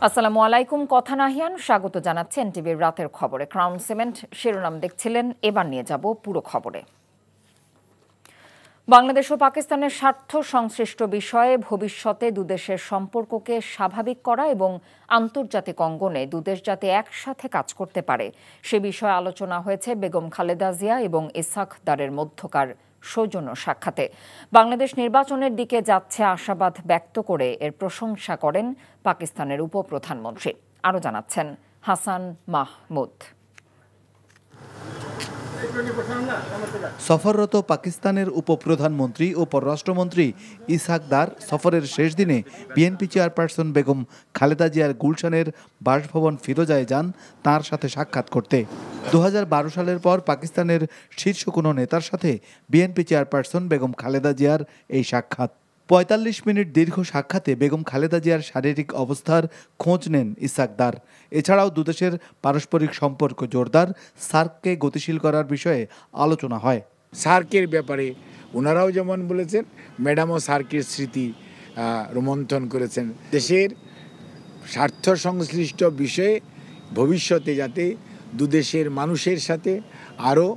আসসালামু আলাইকুম। কথা নাহিয়ান স্বাগত জানাচ্ছেন টিভির রাতের খবরে। ক্রাউন সিমেন্ট শিরোনাম দেখছিলেন, এবার নিয়ে যাব পুরো খবরে। বাংলাদেশ ও পাকিস্তানের স্বার্থ সংশ্লিষ্ট বিষয়ে ভবিষ্যতে দুদেশের সম্পর্ককে স্বাভাবিক করা এবং আন্তর্জাতিক অঙ্গনে দুদেশ যাতে একসাথে কাজ করতে পারে সে বিষয়ে আলোচনা হয়েছে বেগম খালেদা জিয়া এবং ইসহাক দারের মধ্যকার সৌজন্য সাক্ষাতে। বাংলাদেশ নির্বাচনের দিকে যাচ্ছে আশাবাদ ব্যক্ত করে এর প্রশংসা করেন পাকিস্তানের উপপ্রধানমন্ত্রী। আরও জানাচ্ছেন হাসান মাহমুদ। সফররত পাকিস্তানের উপপ্রধানমন্ত্রী ও পররাষ্ট্রমন্ত্রী ইসহাক দার সফরের শেষ দিনে বিএনপি চেয়ারপারসন বেগম খালেদা জিয়ার গুলশানের বাসভবন ফিরোজায় যান তার সাথে সাক্ষাৎ করতে। 2012 সালের পর পাকিস্তানের শীর্ষ কোনো নেতার সাথে বিএনপি চেয়ারপারসন বেগম খালেদা জিয়ার এই সাক্ষাৎ। 45 মিনিট দীর্ঘ সাক্ষাতে বেগম খালেদা জিয়ার শারীরিক অবস্থার খোঁজ নেন ইসহাক দার। এছাড়াও দুদেশের পারস্পরিক সম্পর্ক জোরদার, সার্ককে গতিশীল করার বিষয়ে আলোচনা হয়। সার্কের ব্যাপারে ওনারাও যেমন বলেছেন, ম্যাডামও সার্কের স্মৃতি রোমন্থন করেছেন। দেশের স্বার্থ সংশ্লিষ্ট বিষয়ে ভবিষ্যতে যাতে দুদেশের মানুষের সাথে আরও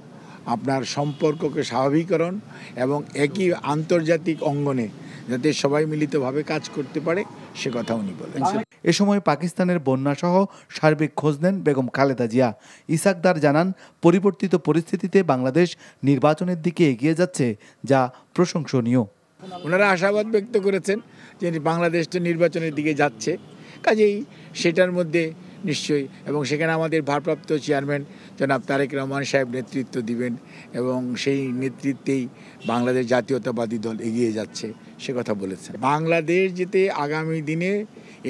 আপনার সম্পর্ককে স্বাভাবিকরণ এবং একই আন্তর্জাতিক অঙ্গনে যাতে সবাই মিলিতভাবে কাজ করতে পারে সে কথা উনি বলেন। এ সময় পাকিস্তানের বন্যাসহ সার্বিক খোঁজ নেন বেগম খালেদা জিয়া। ইসহাক দার জানান, পরিবর্তিত পরিস্থিতিতে বাংলাদেশ নির্বাচনের দিকে এগিয়ে যাচ্ছে, যা প্রশংসনীয়। ওনারা আশাবাদ ব্যক্ত করেছেন যে বাংলাদেশ তো নির্বাচনের দিকে যাচ্ছে, কাজেই সেটার মধ্যে নিশ্চয়ই এবং সেখানে আমাদের ভারপ্রাপ্ত চেয়ারম্যান জনাব তারেক রহমান সাহেব নেতৃত্ব দিবেন এবং সেই নেতৃত্বেই বাংলাদেশ জাতীয়তাবাদী দল এগিয়ে যাচ্ছে সে কথা বলেছেন। বাংলাদেশ যেতে আগামী দিনে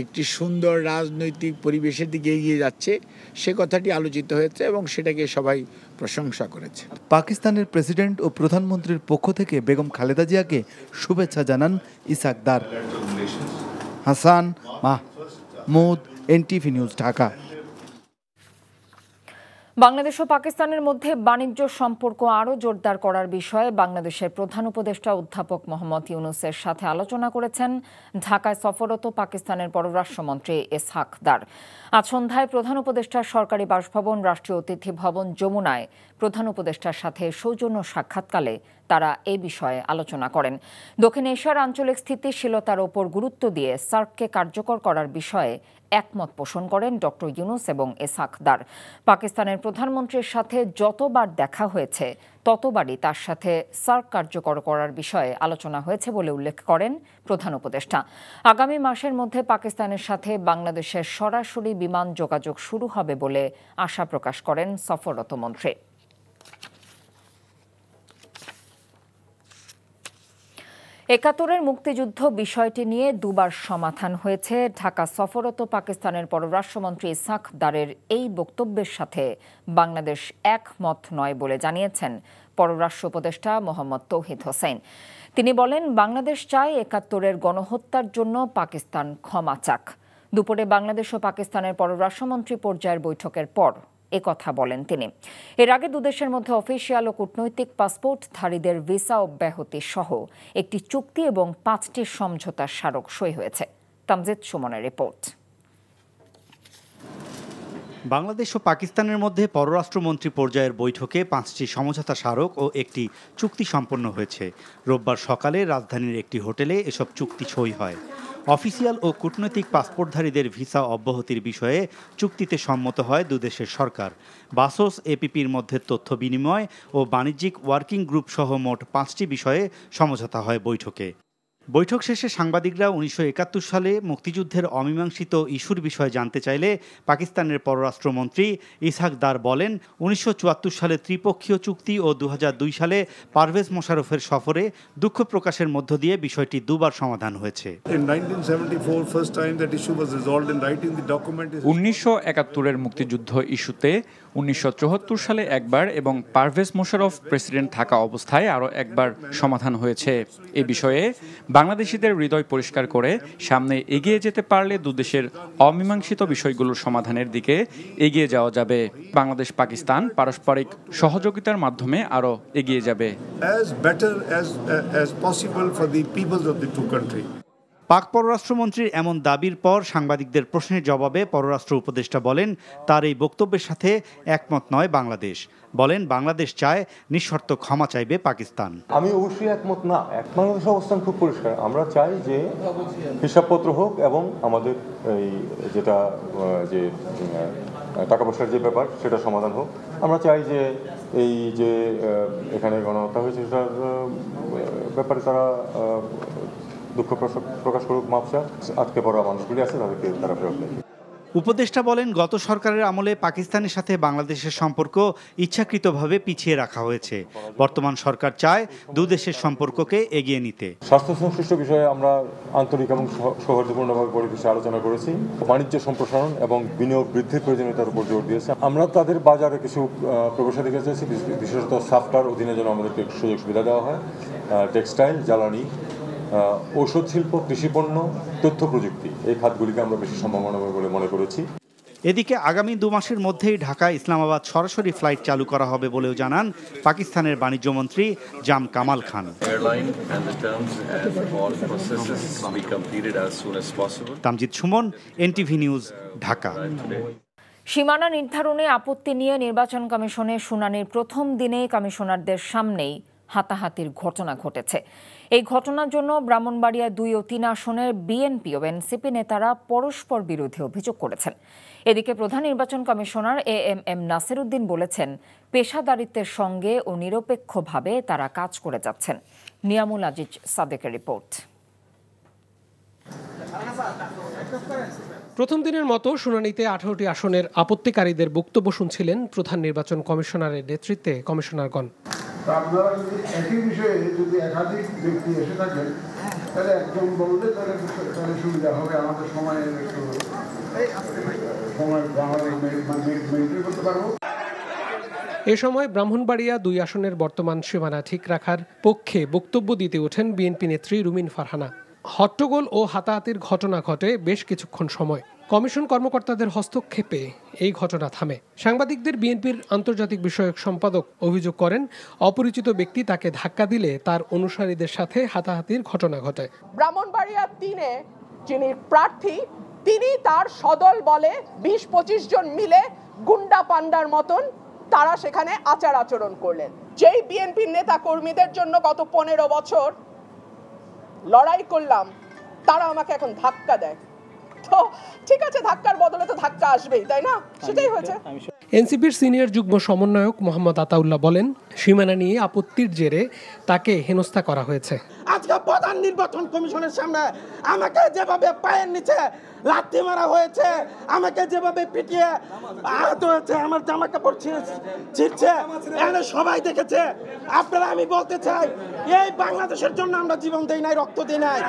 একটি সুন্দর রাজনৈতিক পরিবেশের দিকে এগিয়ে যাচ্ছে সে কথাটি আলোচিত হয়েছে এবং সেটাকে সবাই প্রশংসা করেছে। পাকিস্তানের প্রেসিডেন্ট ও প্রধানমন্ত্রীর পক্ষ থেকে বেগম খালেদা জিয়াকে শুভেচ্ছা জানান ইসহাক দার। Hasan Mahmud, NTV news, Dhaka. বাংলাদেশ ও পাকিস্তানের মধ্যে বাণিজ্য সম্পর্ক আরও জোরদার করার বিষয়ে বাংলাদেশের প্রধান উপদেষ্টা অধ্যাপক মোহাম্মদ ইউনূসের সাথে আলোচনা করেছেন ঢাকায় সফররত পাকিস্তানের পররাষ্ট্রমন্ত্রী ইসহাক দার। আজ সন্ধ্যায় প্রধান উপদেষ্টার সরকারি বাসভবন রাষ্ট্রীয় অতিথি ভবন যমুনায় প্রধান উপদেষ্টার সাথে সৌজন্য সাক্ষাৎকালে তারা এ বিষয়ে আলোচনা করেন। দক্ষিণ এশিয়ার আঞ্চলিক স্থিতিশীলতার ওপর গুরুত্ব দিয়ে সার্ককে কার্যকর করার বিষয়ে একমত পোষণ করেন ড ইউনূস এবং ইসহাক দার। পাকিস্তানের প্রধানমন্ত্রীর সাথে যতবার দেখা হয়েছে ততবারই তার সাথে সার্ক কার্যকর করার বিষয়ে আলোচনা হয়েছে বলে উল্লেখ করেন প্রধান উপদেষ্টা। আগামী মাসের মধ্যে পাকিস্তানের সাথে বাংলাদেশের সরাসরি বিমান যোগাযোগ শুরু হবে বলে আশা প্রকাশ করেন সফররত মন্ত্রী। একাত্তরের মুক্তিযুদ্ধ বিষয়টি নিয়ে দুবার সমাধান হয়েছে। ঢাকা সফররত পাকিস্তানের পররাষ্ট্রমন্ত্রী ইসহাক দারের এই বক্তব্যের সাথে বাংলাদেশ একমত নয় বলে জানিয়েছেন পররাষ্ট্র উপদেষ্টা মোহাম্মদ তৌহিদ হোসেন। তিনি বলেন, বাংলাদেশ চায় একাত্তরের গণহত্যার জন্য পাকিস্তান ক্ষমা চাক। দুপুরে বাংলাদেশ ও পাকিস্তানের পররাষ্ট্রমন্ত্রী পর্যায়ের বৈঠকের পর একথা বলেন তিনি। এর আগে দুদেশের মধ্যে অফিসিয়াল ও কূটনৈতিক পাসপোর্টধারীদের ভিসা অব্যাহতি সহ একটি চুক্তি এবং 5টি সমঝোতার স্মারক সই হয়েছে। তামজিদ সুমনের রিপোর্ট। বাংলাদেশ ও পাকিস্তানের মধ্যে পররাষ্ট্রমন্ত্রী পর্যায়ের বৈঠকে 5টি সমঝোতা স্মারক ও একটি চুক্তি সম্পন্ন হয়েছে। রোববার সকালে রাজধানীর একটি হোটেলে এসব চুক্তি সই হয়। অফিসিয়াল ও কূটনৈতিক পাসপোর্টধারীদের ভিসা অব্যাহতির বিষয়ে চুক্তিতে সম্মত হয় দুদেশের সরকার। বাসোস এপিপির মধ্যে তথ্য বিনিময় ও বাণিজ্যিক ওয়ার্কিং গ্রুপ সহ মোট 5টি বিষয়ে সমঝোতা হয় বৈঠকে। বৈঠক শেষে সাংবাদিকরা 1971 সালে মুক্তিযুদ্ধের অমীমাংসিত ইস্যুর বিষয়ে জানতে চাইলে পাকিস্তানের পররাষ্ট্রমন্ত্রী ইসহাক দার বলেন, 1974 সালে ত্রিপক্ষীয় চুক্তি ও 2002 সালে পারভেজ মোশাররফের সফরে দুঃখ প্রকাশের মধ্য দিয়ে বিষয়টি দুবার সমাধান হয়েছে। 1971-এর মুক্তিযুদ্ধ ইস্যুতে 1974 সালে একবার এবং পারভেজ মোশাররফ প্রেসিডেন্ট থাকা অবস্থায় আরও একবার সমাধান হয়েছে। এ বিষয়ে বাংলাদেশিদের হৃদয় পরিষ্কার করে সামনে এগিয়ে যেতে পারলে দুদেশের অমীমাংসিত বিষয়গুলোর সমাধানের দিকে এগিয়ে যাওয়া যাবে। বাংলাদেশ পাকিস্তান পারস্পরিক সহযোগিতার মাধ্যমে আরও এগিয়ে যাবে। পাক পররাষ্ট্রমন্ত্রীর এমন দাবির পর সাংবাদিকদের প্রশ্নের জবাবে পররাষ্ট্র উপদেষ্টা বলেন, তার এই বক্তব্যের সাথে একমত নয় বাংলাদেশ। বলেন, বাংলাদেশ চায় নিঃশর্ত ক্ষমা চাইবে পাকিস্তান। আমি অবশ্যই একমত না। বাংলাদেশের অবস্থান খুব পরিষ্কার। আমরা চাই যে হিসাবপত্র হোক এবং আমাদের এই যেটা যে টাকা পয়সার যে ব্যাপার সেটা সমাধান হোক। আমরা চাই যে এই যে এখানে গণহত্যা হয়েছে সেটার ব্যাপারে তারা দুঃখ প্রকাশ করুক, মাপসা আটকে পড়া মানুষগুলি আছে তাদেরকে তারা ফেরত দেয়। উপদেষ্টা বলেন, গত সরকারের আমলে পাকিস্তানের সাথে বাংলাদেশের সম্পর্ক ইচ্ছাকৃতভাবে পিছিয়ে রাখা হয়েছে। বর্তমান সরকার চায় দুদেশের সম্পর্ককে এগিয়ে নিতে। স্বাস্থ্য সংশ্লিষ্ট বিষয়ে আমরা আন্তরিক এবং সৌহার্দ্যপূর্ণভাবে পরিবেশে আলোচনা করেছি। বাণিজ্য সম্প্রসারণ এবং বিনিয়োগ বৃদ্ধির প্রয়োজনীয়তার উপর জোর দিয়েছে। আমরা তাদের বাজারে কিছু প্রবেশাধিকার চাইছি, বিশেষত সাফটার অধীনে যেন আমাদেরকে সুযোগ সুবিধা দেওয়া হয়। টেক্সটাইল, জ্বালানি, ঔষধ শিল্প, কৃষিপণ্য, তথ্য প্রযুক্তি, এই খাতগুলিকে আমরা বেশি সম্ভাবনা বলে মনে করেছি। এদিকে আগামী 2 মাসের মধ্যেই ঢাকা ইসলামাবাদ সরাসরি ফ্লাইট চালু করা হবে বলেও জানান পাকিস্তানের বাণিজ্যমন্ত্রী জাম কামাল খান। Tamjid Sumon, NTV news, Dhaka. সীমানা নির্ধারণে আপত্তি নিয়ে নির্বাচন কমিশনের শুনানির প্রথম দিনে কমিশনারদের সামনেই হাতাহাতির ঘটনা ঘটেছে। এই ঘটনার জন্য ব্রাহ্মণবাড়িয়া 2 ও 3 আসনের বিএনপি ও এনসিপি নেতারা পরস্পর বিরোধী অভিযোগ করেছেন। এদিকে প্রধান নির্বাচন কমিশনার এএমএম নাসির উদ্দিন বলেছেন, পেশাদারিত্বের সঙ্গে ও নিরপেক্ষভাবে তারা কাজ করে যাচ্ছেন। নিয়ামুল আজিজ সাদেকের রিপোর্ট। প্রথম দিনের মতো শুনানিতে 18টি আসনের আপত্তিকারীদের বক্তব্য শুনছিলেন প্রধান নির্বাচন কমিশনারের নেতৃত্বে কমিশনারগণ। আপনারা যদি একই বিষয়ে যদি একাধিক ব্যক্তি এসে থাকেন তাহলে একজন বললে তাহলে সুবিধা হবে, আমাদের সময়ের একটু সময় মেনটেন করতে পারবো। এ সময় ব্রাহ্মণবাড়িয়া 2 আসনের বর্তমান সীমানা ঠিক রাখার পক্ষে বক্তব্য দিতে ওঠেন বিএনপি নেত্রী রুমিন ফারহানা। হট্টগোল ও হাতাহাতির ঘটনা ঘটে বেশ কিছুক্ষণ সময়। কমিশন কর্মকর্তাদের হস্তক্ষেপে এই ঘটনা থামে। সাংবাদিকদের বিএনপির আন্তর্জাতিক বিষয়ক সম্পাদক অভিযোগ করেন, অপরিচিত ব্যক্তি তাকে ধাক্কা দিলে তার অনুসারীদের সাথে হাতাহাতির ঘটনা ঘটে। ব্রাহ্মণবাড়িয়া 3-এ যিনি প্রার্থী, তিনি তার সদল বলে 20-25 জন মিলে গুন্ডা পান্ডার মতন তারা সেখানে আচার আচরণ করলেন। যেই বিএনপির নেতা কর্মীদের জন্য গত 15 বছর লড়াই করলাম, তারা আমাকে এখন ধাক্কা দেয়। তো ঠিক আছে, ধাক্কার বদলে তো ধাক্কা আসবেই, তাই না? সেটাই হয়েছে। এনসিপির সিনিয়র যুগ্ম সমন্বয়ক মোহাম্মদ আতাউল্লাহ বলেন, সীমানা নিয়ে আপত্তির জেরে তাকে হেনস্থা করা হয়েছে। আজকে প্রধান নির্বাচন কমিশনের সামনে আমাকে যেভাবে পায়ের নিচে লাথি মারা হয়েছে, আমাকে যেভাবে পিটিয়ে আহত হয়েছে, আমার জামা কাপড় ছিঁড়ছে, এখানে সবাই দেখেছে। আপনারা, আমি বলতে চাই, এই বাংলাদেশের জন্য আমরা জীবন দেই নাই, রক্ত দিই নাই।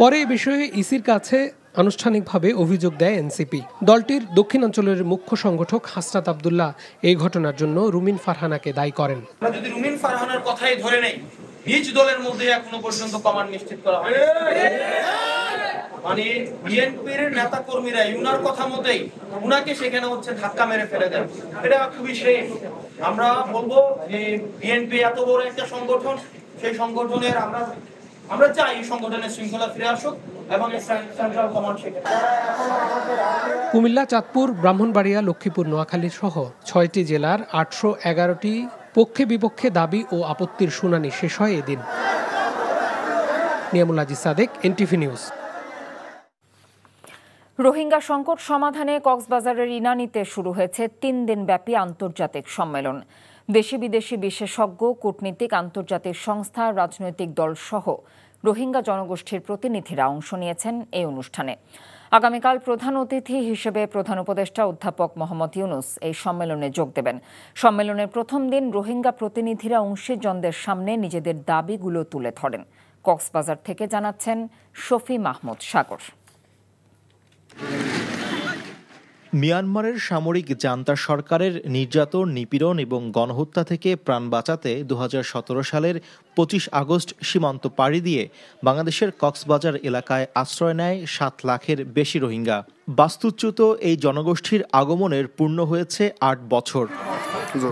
পরে এই বিষয়ে ইসির কাছে আনুষ্ঠানিকভাবে অভিযোগ দেয় এনসিপি। দলটির দক্ষিণাঞ্চলের মুখ্য সংগঠক হাসনাত আব্দুল্লাহ এই ঘটনার জন্য রুমিন ফারহানাকে দায়ী করেন। যদি রুমিন ফারহানার কথাই ধরে নেই, নিজ দলের মধ্যে এখনো পর্যন্ত কমান্ড নিশ্চিত করা হয়নি। মানে বিএনপির নেতা কর্মীরা উনার কথা মতেই উনাকে সেখানে হচ্ছে ধাক্কা মেরে ফেলে দেন। এটা খুবই শ্রেয়। আমরা বলবো যে বিএনপি এত বড় একটা সংগঠন, সেই সংগঠনের আমরা চাই সংগঠনের শৃঙ্খলা ফিরে আসুক এবং সেন্ট্রাল কমান্ড সেখানে। কুমিল্লা, চাঁদপুর, ব্রাহ্মণবাড়িয়া, লক্ষ্মীপুর, নোয়াখালী সহ 6টি জেলার 811টি পক্ষে বিপক্ষে দাবি ও আপত্তির শুনানি শেষ হয় এদিন। Niamul Aziz Sadek, NTV news. রোহিঙ্গা সংকট সমাধানে কক্সবাজারের ইনানীতে শুরু হয়েছে 3 দিনব্যাপী আন্তর্জাতিক সম্মেলন। দেশি বিদেশি বিশেষজ্ঞ, কূটনীতিক, আন্তর্জাতিক সংস্থা, রাজনৈতিক দল সহ রোহিঙ্গা জনগোষ্ঠীর প্রতিনিধিরা অংশ নিয়েছেন এই অনুষ্ঠানে। আগামীকাল প্রধান অতিথি হিসেবে প্রধান উপদেষ্টা অধ্যাপক মোহাম্মদ ইউনূস এই সম্মেলনে যোগ দেবেন। সম্মেলনের প্রথম দিন রোহিঙ্গা প্রতিনিধিরা অংশীজনদের সামনে নিজেদের দাবিগুলো তুলে ধরেন। কক্সবাজার থেকে জানাচ্ছেন শফি মাহমুদ সাগর। মিয়ানমারের সামরিক জান্তা সরকারের নির্যাতন, নিপীড়ন এবং গণহত্যা থেকে প্রাণ বাঁচাতে 2017 সালের 25 আগস্ট সীমান্ত পাড়ি দিয়ে বাংলাদেশের কক্সবাজার এলাকায় আশ্রয় নেয় 7 লাখের বেশি রোহিঙ্গা। বাস্তুচ্যুত এই জনগোষ্ঠীর আগমনের পূর্ণ হয়েছে 8 বছর।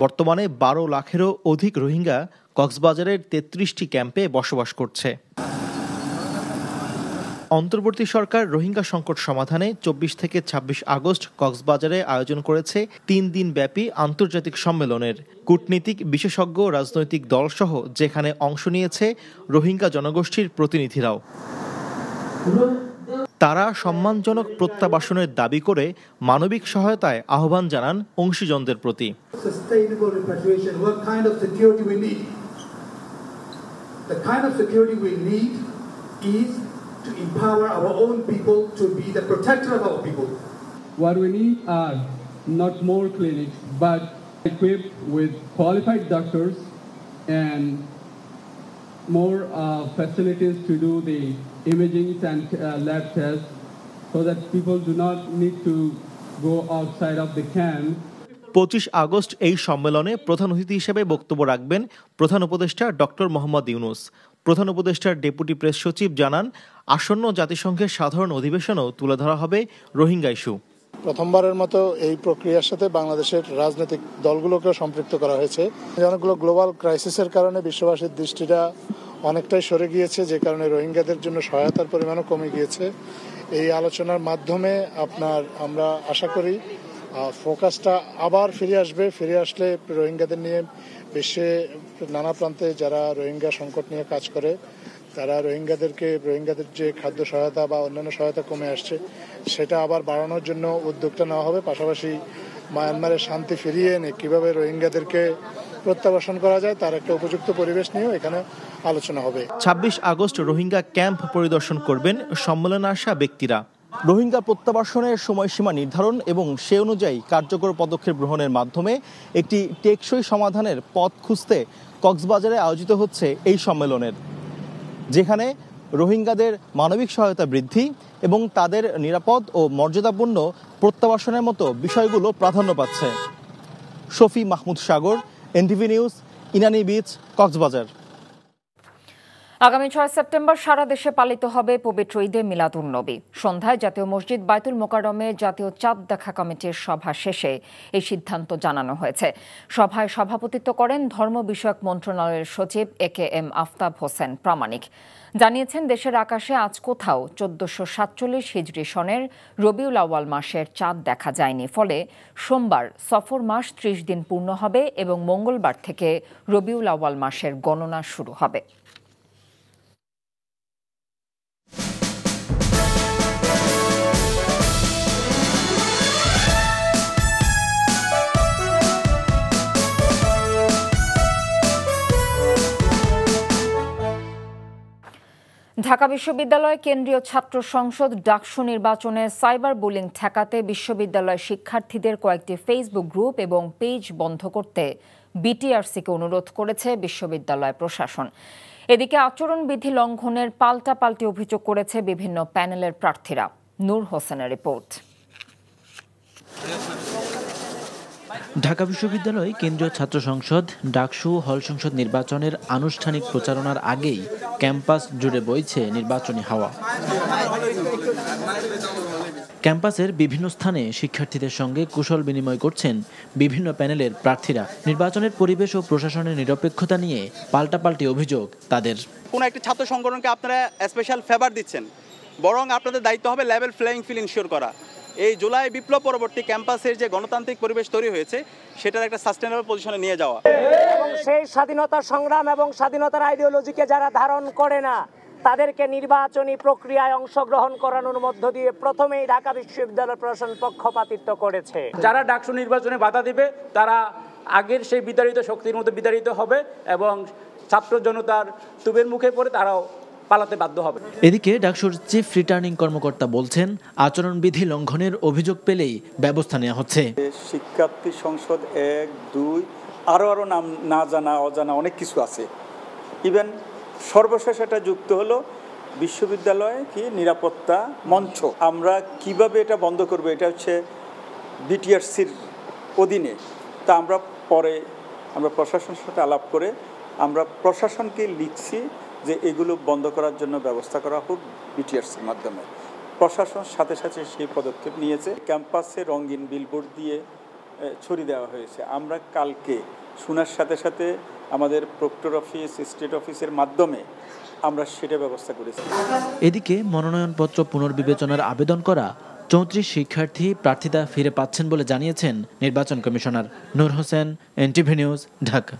বর্তমানে 12 লাখেরও অধিক রোহিঙ্গা কক্সবাজারের 33টি ক্যাম্পে বসবাস করছে। অন্তর্বর্তী সরকার রোহিঙ্গা সংকট সমাধানে 24 থেকে 26 আগস্ট কক্সবাজারে আয়োজন করেছে 3 দিন ব্যাপী আন্তর্জাতিক সম্মেলনের। কূটনীতিক, বিশেষজ্ঞ, রাজনৈতিক দলসহ যেখানে অংশ নিয়েছে রোহিঙ্গা জনগোষ্ঠীর প্রতিনিধিরাও। তারা সম্মানজনক প্রত্যাবাসনের দাবি করে মানবিক সহায়তায় আহ্বান জানান অংশীজনদের প্রতি। To empower our own people to be the protector of our people. What we need are not more clinics, but equipped with qualified doctors and more facilities to do the imaging and lab tests, so that people do not need to go outside of the camp. 25 August এই সম্মেলনে প্রধান অতিথি হিসেবে বক্তব্য রাখবেন প্রধান উপদেষ্টা doctor Mohammad Yunus. প্রধান উপদেষ্টার ডেপুটি প্রেস সচিব জানান, আসন্ন জাতিসংঘের সাধারণ অধিবেশনেও তুলে ধরা হবে রোহিঙ্গা ইস্যু। প্রথমবারের মতো এই প্রক্রিয়ার সাথে বাংলাদেশের রাজনৈতিক দলগুলোকেও সম্পৃক্ত করা হয়েছে। অনেকগুলো গ্লোবাল ক্রাইসিসের কারণে বিশ্ববাসীর দৃষ্টিটা অনেকটাই সরে গিয়েছে, যে কারণে রোহিঙ্গাদের জন্য সহায়তার পরিমাণও কমে গিয়েছে। এই আলোচনার মাধ্যমে আমরা আশা করি ফোকাসটা আবার ফিরে আসলে রোহিঙ্গাদের নিয়ে বিশ্বে নানা প্রান্তে যারা রোহিঙ্গা সংকট নিয়ে কাজ করে তারা রোহিঙ্গাদের যে খাদ্য সহায়তা বা অন্যান্য সহায়তা কমে আসছে সেটা আবার বাড়ানোর জন্য উদ্যোগটা নেওয়া হবে। পাশাপাশি মায়ানমারের শান্তি ফিরিয়ে এনে কিভাবে রোহিঙ্গাদেরকে প্রত্যাবাসন করা যায় তার একটা উপযুক্ত পরিবেশ নিয়েও এখানে আলোচনা হবে। 26 আগস্ট রোহিঙ্গা ক্যাম্প পরিদর্শন করবেন সম্মেলনে আসা ব্যক্তিরা। রোহিঙ্গা প্রত্যাবাসনের সময়সীমা নির্ধারণ এবং সে অনুযায়ী কার্যকর পদক্ষেপ গ্রহণের মাধ্যমে একটি টেকসই সমাধানের পথ খুঁজতে কক্সবাজারে আয়োজিত হচ্ছে এই সম্মেলনের, যেখানে রোহিঙ্গাদের মানবিক সহায়তা বৃদ্ধি এবং তাদের নিরাপদ ও মর্যাদাপূর্ণ প্রত্যাবাসনের মতো বিষয়গুলো প্রাধান্য পাচ্ছে। Shafi Mahmud Sagar, NTV news, Inani beach, Cox's Bazar. আগামী 6 সেপ্টেম্বর সারা দেশে পালিত হবে পবিত্র ঈদে মিলাদুন্নবী। সন্ধ্যায় জাতীয় মসজিদ বাইতুল মোকাররমে জাতীয় চাঁদ দেখা কমিটির সভা শেষে এই সিদ্ধান্ত জানানো হয়েছে। সভায় সভাপতিত্ব করেন ধর্ম বিষয়ক মন্ত্রণালয়ের সচিব AKM আফতাব হোসেন প্রামাণিক। জানিয়েছেন, দেশের আকাশে আজ কোথাও 1447 হিজরি সনের রবিউল আউয়াল মাসের চাঁদ দেখা যায়নি। ফলে সোমবার সফর মাস 30 দিন পূর্ণ হবে এবং মঙ্গলবার থেকে রবিউল আউয়াল মাসের গণনা শুরু হবে। ঢাকা বিশ্ববিদ্যালয় কেন্দ্রীয় ছাত্র সংসদ ডাকসু নির্বাচনে সাইবার বুলিং ঠেকাতে বিশ্ববিদ্যালয় শিক্ষার্থীদের কয়েকটি ফেসবুক গ্রুপ এবং পেজ বন্ধ করতে বিটিআরসিকে অনুরোধ করেছে বিশ্ববিদ্যালয় প্রশাসন। এদিকে আচরণবিধি লঙ্ঘনের পাল্টাপাল্টি অভিযোগ করেছে বিভিন্ন প্যানেলের প্রার্থীরা। নূর হোসেনের রিপোর্ট। ঢাকা বিশ্ববিদ্যালয় কেন্দ্রীয় ছাত্র সংসদ ডাকসু হল সংসদ নির্বাচনের আনুষ্ঠানিক প্রচারণার আগেই ক্যাম্পাস জুড়ে বইছে নির্বাচনী হাওয়া। ক্যাম্পাসের বিভিন্ন স্থানে শিক্ষার্থীদের সঙ্গে কুশল বিনিময় করছেন বিভিন্ন প্যানেলের প্রার্থীরা। নির্বাচনের পরিবেশ ও প্রশাসনের নিরপেক্ষতা নিয়ে পাল্টাপাল্টি অভিযোগ তাদের। কোনো একটি ছাত্র সংগঠনকে আপনারা স্পেশাল ফেভার দিচ্ছেন, বরং আপনাদের দায়িত্ব হবে লেভেল প্লেইং ফিল্ড ইনশিওর করা। এই জুলাই বিপ্লব পরবর্তী ক্যাম্পাসের যে গণতান্ত্রিক পরিবেশ তৈরি হয়েছে সেটার একটা সাস্টেনেবল পজিশনে নিয়ে যাওয়া। এবং সেই স্বাধীনতা সংগ্রাম এবং স্বাধীনতার আইডিওলজিকে যারা ধারণ করে না তাদেরকে নির্বাচনী প্রক্রিয়ায় অংশগ্রহণ করানোর মধ্য দিয়ে প্রথমেই ঢাকা বিশ্ববিদ্যালয় প্রশাসন পক্ষপাতিত্ব করেছে। যারা ডাকসু নির্বাচনে বাধা দিবে তারা আগের সেই বিতাড়িত শক্তির মতো বিতাড়িত হবে এবং ছাত্র জনতার তুবের মুখে পড়ে তারাও পালাতে বাধ্য হবে। এদিকে ডাকসুর চিফ রিটার্নিং কর্মকর্তা বলছেন, আচরণবিধি লঙ্ঘনের অভিযোগ পেলেই ব্যবস্থা নেওয়া হচ্ছে। শিক্ষার্থী সংসদ 1, 2 আরো নাম না জানা অজানা অনেক কিছু আছে। ইভেন সর্বশেষ এটা যুক্ত হলো বিশ্ববিদ্যালয় কি নিরাপত্তা মঞ্চ। আমরা কিভাবে এটা বন্ধ করব, এটা হচ্ছে বিটিআরসির অধীনে। তা আমরা পরে প্রশাসনের সাথে আলাপ করে আমরা প্রশাসনকে লিখছি যে এগুলো বন্ধ করার জন্য ব্যবস্থা করা হোক বিটিআরসির মাধ্যমে। প্রশাসন সাথে সাথে সেই পদক্ষেপ নিয়েছে। ক্যাম্পাসে রঙিন বিলবোর্ড দিয়ে ছড়িয়ে দেওয়া হয়েছে। আমরা কালকে শোনার সাথে সাথে আমাদের প্রক্টর অফিস, স্টেট অফিসের মাধ্যমে আমরা সেটা ব্যবস্থা করেছি। এদিকে মনোনয়নপত্র পুনর্বিবেচনার আবেদন করা 34 শিক্ষার্থী প্রার্থিতা ফিরে পাচ্ছেন বলে জানিয়েছেন নির্বাচন কমিশনার। নূর হোসেন, এনটিভি নিউজ, ঢাকা।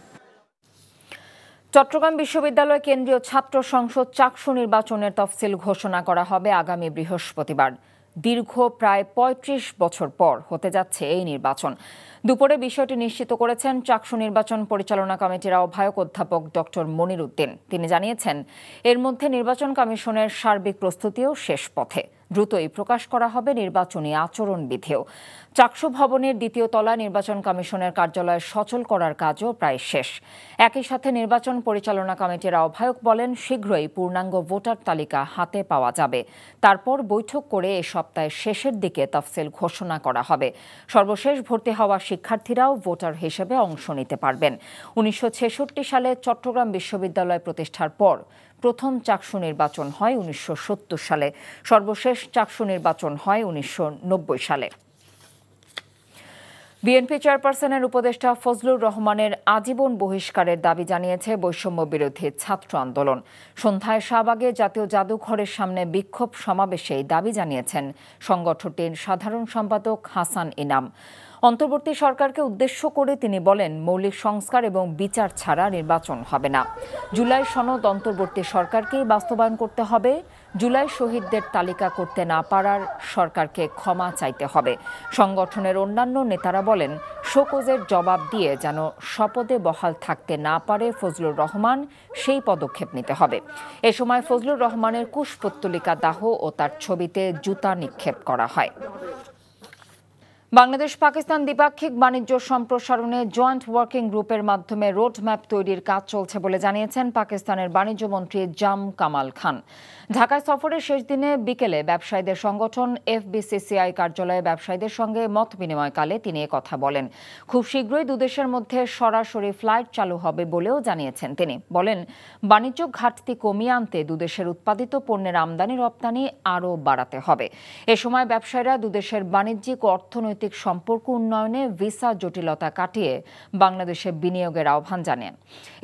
চট্টগ্রাম বিশ্ববিদ্যালয় কেন্দ্রীয় ছাত্র সংসদ চাকসু নির্বাচনের তফসিল ঘোষণা করা হবে আগামী বৃহস্পতিবার। দীর্ঘ প্রায় ৩৫ বছর পর হতে যাচ্ছে এই নির্বাচন। দুপুরে বিষয়টি নিশ্চিত করেছেন চাকসু নির্বাচন পরিচালনা কমিটির আহ্বায়ক অধ্যাপক ডক্টর মনির উদ্দিন। তিনি জানিয়েছেন, এর মধ্যে নির্বাচন কমিশনের সার্বিক প্রস্তুতিও শেষ পথে। দ্রুতই প্রকাশ করা হবে নির্বাচনী আচরণবিধিও। চাকসু ভবনের দ্বিতীয় তলায় নির্বাচন কমিশনের কার্যালয় সচল করার কাজও প্রায় শেষ। একই সাথে নির্বাচন পরিচালনা কমিটির আহ্বায়ক বলেন, শীঘ্রই পূর্ণাঙ্গ ভোটার তালিকা হাতে পাওয়া যাবে। তারপর বৈঠক করে এ সপ্তাহের শেষের দিকে তফসিল ঘোষণা করা হবে। সর্বশেষ ভর্তি হওয়া শিক্ষার্থীরাও ভোটার হিসেবে অংশ নিতে পারবেন। 1966 সালে চট্টগ্রাম বিশ্ববিদ্যালয় প্রতিষ্ঠার পর প্রথম চাকসু নির্বাচন হয় 1970 সালে। সর্বশেষ চাকসু নির্বাচন হয় 1990 সালে। বিএনপি চেয়ারপারসনের উপদেষ্টা ফজলুর রহমানের আজীবন বহিষ্কারের দাবি জানিয়েছে বৈষম্য বিরোধী ছাত্র আন্দোলন। সন্ধ্যায় শাহবাগে জাতীয় জাদুঘরের সামনে বিক্ষোভ সমাবেশে এই দাবি জানিয়েছেন সংগঠনটির সাধারণ সম্পাদক হাসান ইনাম। অন্তর্বর্তী সরকারকে উদ্দেশ্য করে তিনি বলেন, মৌলিক সংস্কার এবং বিচার ছাড়া নির্বাচন হবে না। জুলাই সনদ অন্তর্বর্তী সরকারকেই বাস্তবায়ন করতে হবে। জুলাই শহীদদের তালিকা করতে না পারার সরকারকে ক্ষমা চাইতে হবে। সংগঠনের অন্যান্য নেতারা বলেন, শোকজের জবাব দিয়ে যেন শপথে বহাল থাকতে না পারে ফজলুর রহমান, সেই পদক্ষেপ নিতে হবে। এ সময় ফজলুর রহমানের কুশপুত্তলিকা দাহ ও তার ছবিতে জুতা নিক্ষেপ করা হয়। বাংলাদেশ পাকিস্তান দ্বিপাক্ষিক বাণিজ্য সম্প্রসারণে জয়েন্ট ওয়ার্কিং গ্রুপের মাধ্যমে রোডম্যাপ তৈরির কাজ চলছে বলে জানিয়েছেন পাকিস্তানের বাণিজ্যমন্ত্রী জাম কামাল খান। ঢাকায় সফরের শেষ দিনে বিকেলে ব্যবসায়ীদের সংগঠন এফবিসিসিআই কার্যালয়ে ব্যবসায়ীদের সঙ্গে মত বিনিময়কালে তিনি কথা বলেন। খুব শীঘ্রই দুদেশের মধ্যে সরাসরি ফ্লাইট চালু হবে বলেও জানিয়েছেন তিনি। বলেন, বাণিজ্য ঘাটতি কমিয়ে আনতে দুদেশের উৎপাদিত পণ্যের আমদানি রপ্তানি আরও বাড়াতে হবে। এ সময় ব্যবসায়ীরা দুদেশের বাণিজ্যিক ও অর্থনৈতিক সম্পর্ক উন্নয়নে ভিসা জটিলতা কাটিয়ে বাংলাদেশে বিনিয়োগের আহ্বান জানান।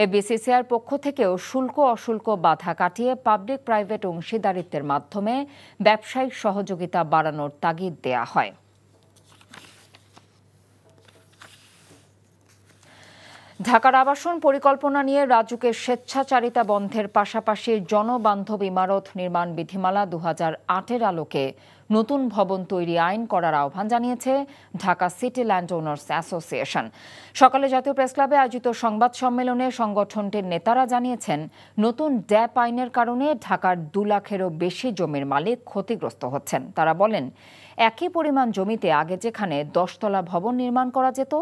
এফবিসিসিআইর পক্ষ থেকেও শুল্ক অশুল্ক বাধা কাটিয়ে পাবলিক প্রাইভেট অংশীদারিত্বের মাধ্যমে ব্যবসায়িক সহযোগিতা বাড়ানোর তাগিদ দেয়া হয়। ঢাকার আবাসন পরিকল্পনা নিয়ে রাজুকের স্বেচ্ছাচারিতা বন্ধের পাশাপাশি জনবান্ধব ইমারত নির্মাণ বিধিমালা 2008-এর আলোকে নতুন ভবন তৈরি আইন করার আহ্বান জানিয়েছে Dhaka city land owners association. সকালে জাতীয় প্রেসক্লাবে আয়োজিত সংবাদ সম্মেলনে সংগঠনটির নেতারা জানিয়েছেন, নতুন ড্যাপ আইনের কারণে ঢাকার 2 লাখেরও বেশি জমির মালিক ক্ষতিগ্রস্ত হচ্ছেন। তারা বলেন, একই পরিমাণ জমিতে আগে যেখানে 10 তলা ভবন নির্মাণ করা যেত,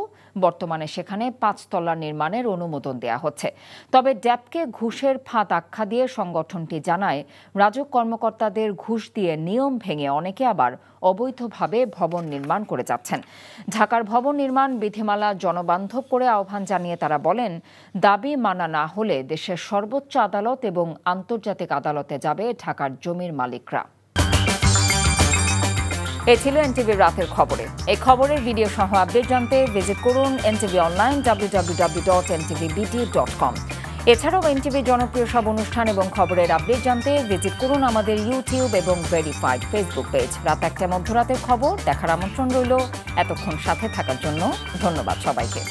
বর্তমানে সেখানে 5 তলা নির্মাণের অনুমোদন দেয়া হচ্ছে। তবে ড্যাপকে ঘুষের ফাঁদ আখ্যা দিয়ে সংগঠনটি জানায়, রাজুক কর্মকর্তাদের ঘুষ দিয়ে নিয়ম ভেঙে অনেকে আবার অবৈধভাবে ভবন নির্মাণ করে যাচ্ছেন। ঢাকার ভবন নির্মাণ বিধিমালা জনবান্ধব করে আহ্বান জানিয়ে তারা বলেন, দাবি মানা না হলে দেশের সর্বোচ্চ আদালত এবং আন্তর্জাতিক আদালতে যাবে ঢাকার জমির মালিকরা। এ ছিল এনটিভির রাতের খবরে। এই খবরের ভিডিও সহ আপডেট জানতে ভিজিট করুন এনটিভি অনলাইন www.ntvbt.com। এছাড়াও এনটিভি জনপ্রিয় সব অনুষ্ঠান এবং খবরের আপডেট জানতে ভিজিট করুন আমাদের ইউটিউব এবং ভেরিফাইড ফেসবুক পেজ। রাত 1টায় মধ্যরাতের খবর দেখার আমন্ত্রণ রইল। এতক্ষণ সাথে থাকার জন্য ধন্যবাদ সবাইকে।